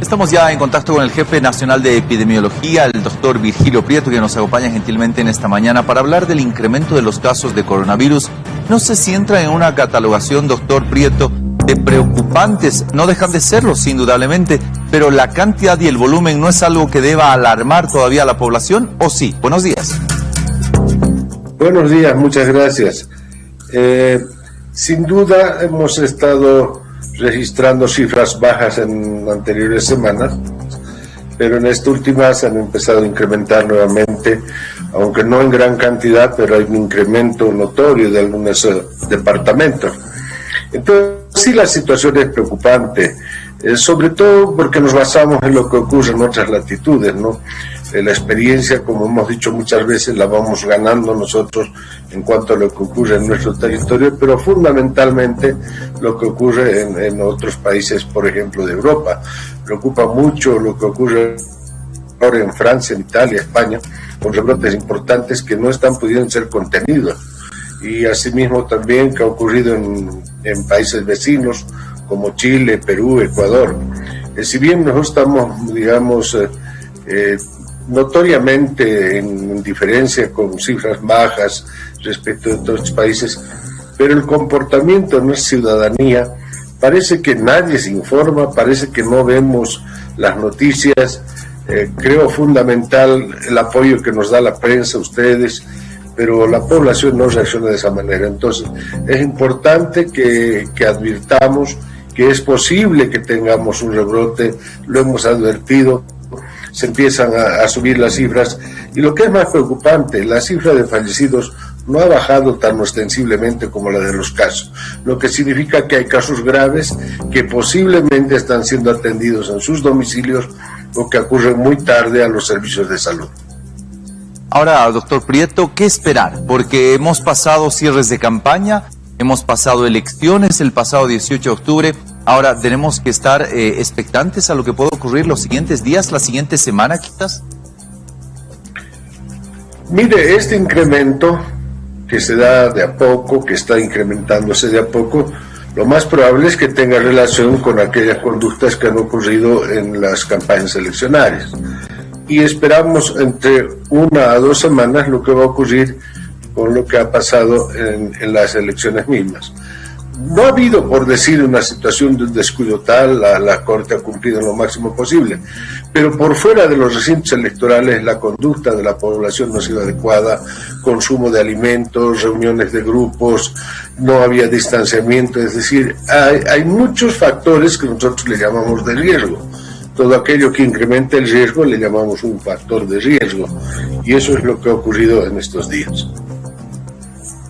Estamos ya en contacto con el jefe nacional de epidemiología, el doctor Virgilio Prieto, que nos acompaña gentilmente en esta mañana para hablar del incremento de los casos de coronavirus. No sé si entra en una catalogación, doctor Prieto, de preocupantes. No dejan de serlo, indudablemente, pero la cantidad y el volumen no es algo que deba alarmar todavía a la población, ¿o sí? Buenos días. Buenos días, muchas gracias. Sin duda hemos estado registrando cifras bajas en anteriores semanas, pero en esta última se han empezado a incrementar nuevamente, aunque no en gran cantidad, pero hay un incremento notorio de algunos departamentos. Entonces, sí, la situación es preocupante, sobre todo porque nos basamos en lo que ocurre en otras latitudes, ¿no? La experiencia, como hemos dicho muchas veces, la vamos ganando nosotros en cuanto a lo que ocurre en nuestro territorio, pero fundamentalmente lo que ocurre en otros países, por ejemplo, de Europa. Preocupa mucho lo que ocurre ahora en Francia, en Italia, España, con rebrotes importantes que no están pudiendo ser contenidos. Y asimismo también que ha ocurrido en países vecinos como Chile, Perú, Ecuador. Si bien nosotros estamos, digamos, notoriamente en diferencia con cifras bajas respecto de otros países, pero el comportamiento de nuestra ciudadanía parece que nadie se informa, parece que no vemos las noticias. Creo fundamental el apoyo que nos da la prensa, ustedes, pero la población no reacciona de esa manera. Entonces es importante que advirtamos que es posible que tengamos un rebrote, lo hemos advertido, se empiezan a subir las cifras, y lo que es más preocupante, la cifra de fallecidos no ha bajado tan ostensiblemente como la de los casos, lo que significa que hay casos graves que posiblemente están siendo atendidos en sus domicilios o que ocurren muy tarde a los servicios de salud. Ahora, doctor Prieto, ¿qué esperar? Porque hemos pasado cierres de campaña, hemos pasado elecciones el pasado 18 de octubre, ahora tenemos que estar expectantes a lo que puede ocurrir los siguientes días, la siguiente semana quizás. Mire, este incremento que se da de a poco, que está incrementándose de a poco, lo más probable es que tenga relación con aquellas conductas que han ocurrido en las campañas eleccionarias. Y esperamos entre 1 a 2 semanas lo que va a ocurrir con lo que ha pasado en las elecciones mismas. No ha habido, por decir, una situación de descuido tal, la Corte ha cumplido lo máximo posible, pero por fuera de los recintos electorales la conducta de la población no ha sido adecuada, consumo de alimentos, reuniones de grupos, no había distanciamiento, es decir, hay muchos factores que nosotros le llamamos de riesgo. Todo aquello que incrementa el riesgo le llamamos un factor de riesgo, y eso es lo que ha ocurrido en estos días.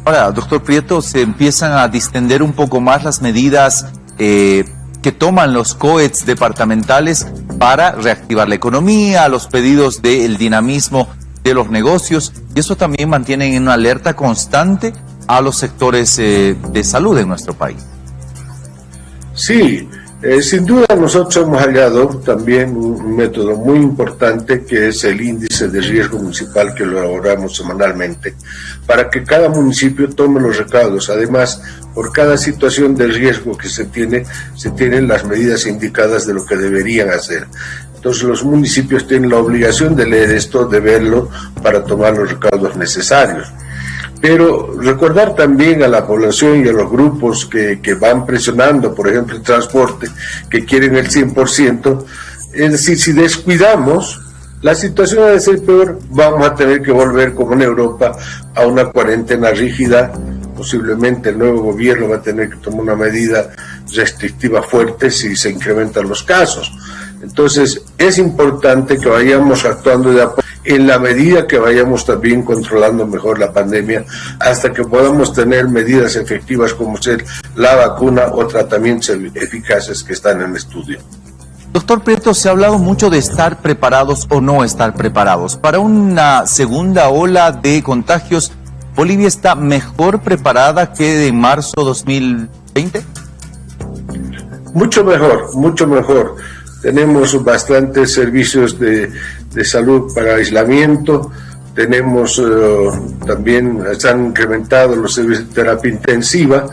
Ahora, doctor Prieto, se empiezan a distender un poco más las medidas que toman los COETS departamentales para reactivar la economía, los pedidos del dinamismo de los negocios, y eso también mantiene en una alerta constante a los sectores de salud en nuestro país. Sí. Sin duda nosotros hemos hallado también un método muy importante que es el índice de riesgo municipal que lo elaboramos semanalmente para que cada municipio tome los recaudos. Además, por cada situación de riesgo que se tienen las medidas indicadas de lo que deberían hacer. Entonces los municipios tienen la obligación de leer esto, de verlo para tomar los recaudos necesarios. Pero recordar también a la población y a los grupos que van presionando, por ejemplo, el transporte, que quieren el 100%, es decir, si descuidamos, la situación ha de ser peor, vamos a tener que volver, como en Europa, a una cuarentena rígida. Posiblemente el nuevo gobierno va a tener que tomar una medida restrictiva fuerte si se incrementan los casos. Entonces, es importante que vayamos actuando de a poco, en la medida que vayamos también controlando mejor la pandemia, hasta que podamos tener medidas efectivas como ser la vacuna o tratamientos eficaces que están en estudio. Doctor Prieto, se ha hablado mucho de estar preparados o no estar preparados. Para una segunda ola de contagios, ¿Bolivia está mejor preparada que en marzo 2020? Mucho mejor, mucho mejor. Tenemos bastantes servicios de salud para aislamiento, tenemos también, se han incrementado los servicios de terapia intensiva.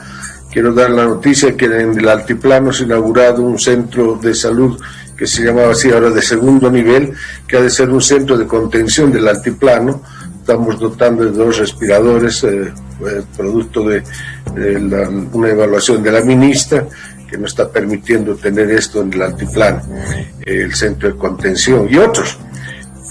Quiero dar la noticia que en el Altiplano se ha inaugurado un centro de salud que se llamaba así ahora de segundo nivel, que ha de ser un centro de contención del altiplano. Estamos dotando de 2 respiradores, producto de una evaluación de la ministra, que nos está permitiendo tener esto en el altiplano, el centro de contención y otros.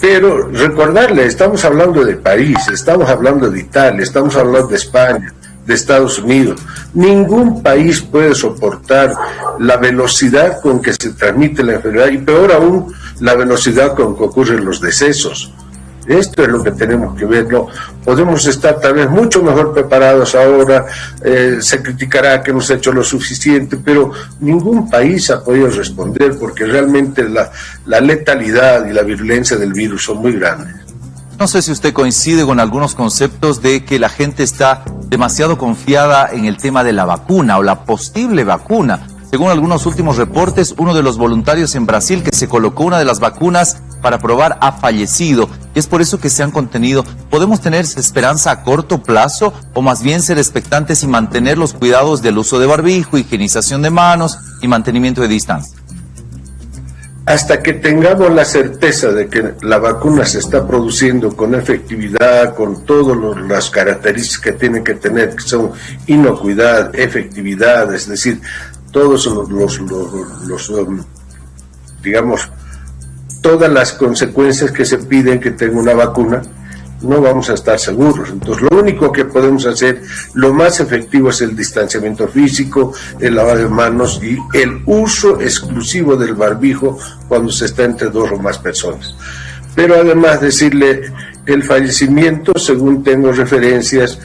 Pero recordarle, estamos hablando de París, estamos hablando de Italia, estamos hablando de España, de Estados Unidos. Ningún país puede soportar la velocidad con que se transmite la enfermedad y peor aún la velocidad con que ocurren los decesos. Esto es lo que tenemos que ver, ¿no? Podemos estar tal vez mucho mejor preparados ahora, se criticará que hemos hecho lo suficiente, pero ningún país ha podido responder porque realmente la letalidad y la virulencia del virus son muy grandes. No sé si usted coincide con algunos conceptos de que la gente está demasiado confiada en el tema de la vacuna o la posible vacuna. Según algunos últimos reportes, uno de los voluntarios en Brasil que se colocó una de las vacunas para probar ha fallecido. Y es por eso que se han contenido. ¿Podemos tener esperanza a corto plazo o más bien ser expectantes y mantener los cuidados del uso de barbijo, higienización de manos y mantenimiento de distancia? Hasta que tengamos la certeza de que la vacuna se está produciendo con efectividad, con todas las características que tiene que tener, que son inocuidad, efectividad, es decir, todos digamos, todas las consecuencias que se piden que tenga una vacuna, no vamos a estar seguros. Entonces, lo único que podemos hacer, lo más efectivo es el distanciamiento físico, el lavado de manos y el uso exclusivo del barbijo cuando se está entre 2 o más personas. Pero además decirle, el fallecimiento, según tengo referencias,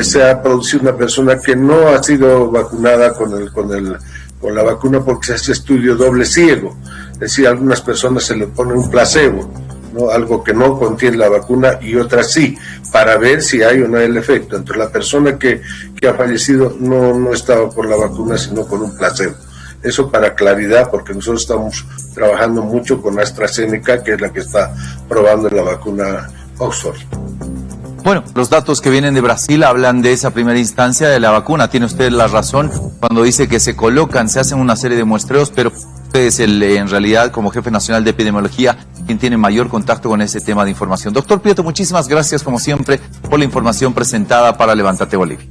se ha producido una persona que no ha sido vacunada con la vacuna porque se hace estudio doble ciego. Es decir, a algunas personas se le pone un placebo, ¿no? Algo que no contiene la vacuna y otras sí, para ver si hay o no el efecto. Entonces la persona que ha fallecido no estaba por la vacuna, sino por un placebo. Eso para claridad, porque nosotros estamos trabajando mucho con AstraZeneca, que es la que está probando la vacuna Oxford. Bueno, los datos que vienen de Brasil hablan de esa primera instancia de la vacuna. Tiene usted la razón cuando dice que se colocan, se hacen una serie de muestreos, pero usted es en realidad, como jefe nacional de epidemiología, quien tiene mayor contacto con ese tema de información. Doctor Prieto, muchísimas gracias, como siempre, por la información presentada para Levántate Bolivia.